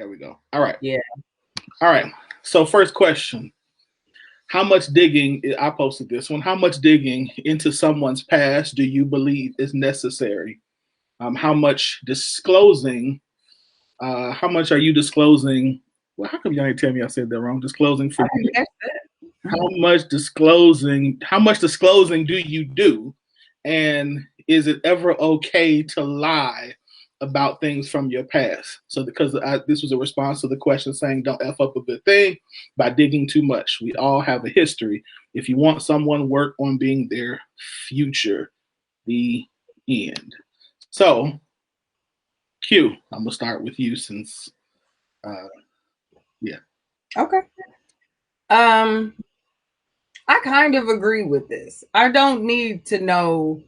There we go. All right. Yeah. All right. So first question. How much digging, I posted this one, how much digging into someone's past do you believe is necessary? How much disclosing, how much are you disclosing? Well, how come y'all ain't tell me I said that wrong? Disclosing for you. How much disclosing do you do? And is it ever okay to lie about things from your past? So because this was a response to the question saying don't F up a good thing by digging too much. We all have a history. If you want someone, work on being their future. The end. So, Q, I'm going to start with you since, yeah. Okay. I kind of agree with this. I don't need to know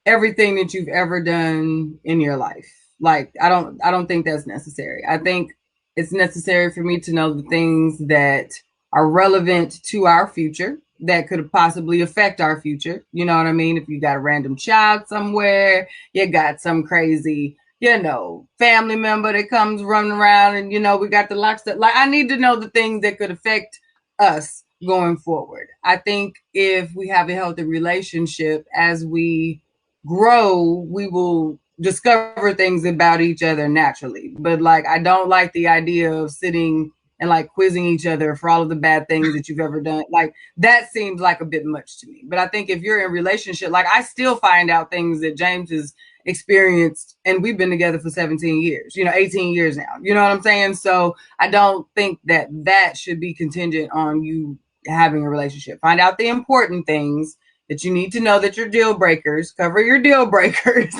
everything that you've ever done in your life. Like, I don't think that's necessary. I think it's necessary for me to know the things that are relevant to our future that could possibly affect our future. You know what I mean? If you got a random child somewhere, you got some crazy, family member that comes running around and, we got the locks that, like, I need to know the things that could affect us going forward. I think if we have a healthy relationship, as we grow, we will discover things about each other naturally. But like, I don't like the idea of sitting and like quizzing each other for all of the bad things that you've ever done. Like, that seems like a bit much to me. But I think if you're in a relationship, like, I still find out things that James has experienced, and we've been together for 17 years, 18 years now. You know what I'm saying? So I don't think that should be contingent on you having a relationship. Find out the important things that you need to know, that your deal breakers, cover your deal breakers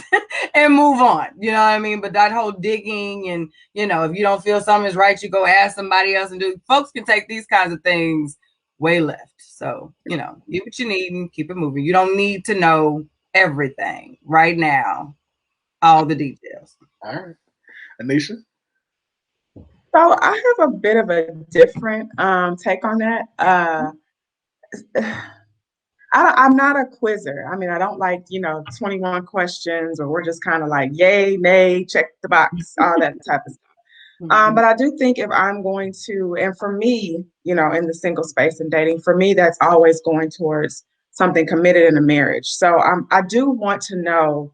and move on. You know what I mean? But that whole digging and, if you don't feel something's right, you go ask somebody else and do. Folks can take these kinds of things way left. So, get what you need and keep it moving. You don't need to know everything right now, all the details. All right. Anisha? So I have a bit of a different take on that. I'm not a quizzer. I mean, I don't like, 21 questions, or we're just kind of like, yay, nay, check the box, all that type of stuff. But I do think if I'm going to, and for me, in the single space and dating, for me, that's always going towards something committed in a marriage. So I do want to know,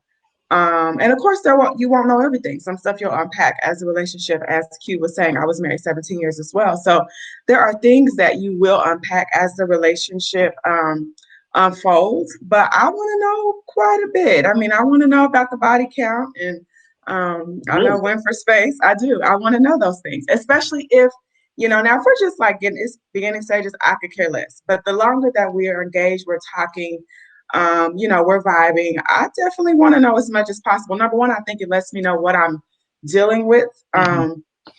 and of course, you won't know everything. Some stuff you'll unpack as a relationship. As Q was saying, I was married 17 years as well. So there are things that you will unpack as the relationship unfolds. But I want to know quite a bit. I mean, I want to know about the body count, and I know when for space. I do. I want to know those things, especially if, now if we're just like getting its beginning stages, I could care less. But the longer that we are engaged, we're talking, we're vibing. I definitely want to know as much as possible. Number one, I think it lets me know what I'm dealing with,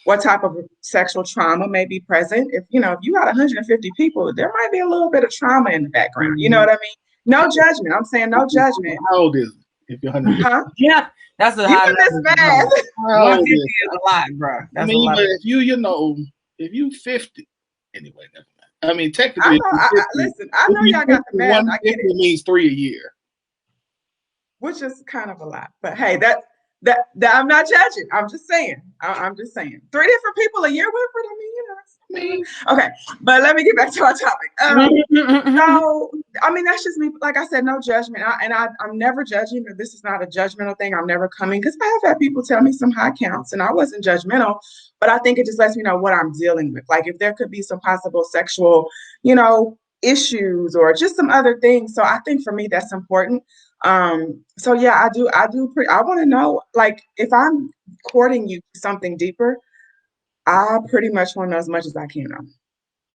what type of sexual trauma may be present. If you got 150 people, there might be a little bit of trauma in the background. You know what I mean? No judgment. I'm saying no judgment. How old is it? If you're 150? Huh? Yeah, that's a high number. 150 is a lot, bro. That's a lot. But if you 50, anyway, never mind. I mean, technically, listen, I know y'all got the math. I get it. Means 3 a year, which is kind of a lot. But hey, that I'm not judging. I'm just saying. I'm just saying. 3 different people a year, Winfred. I mean, okay. But let me get back to our topic. So, I mean, that's just me. Like I said, no judgment. I'm never judging. This is not a judgmental thing. I'm never coming, because I have had people tell me some high counts, and I wasn't judgmental. But I think it just lets me know what I'm dealing with. Like if there could be some possible sexual, issues or just some other things. So I think for me that's important. So yeah, I want to know, like, if I'm courting you something deeper, I pretty much want to know as much as I can know.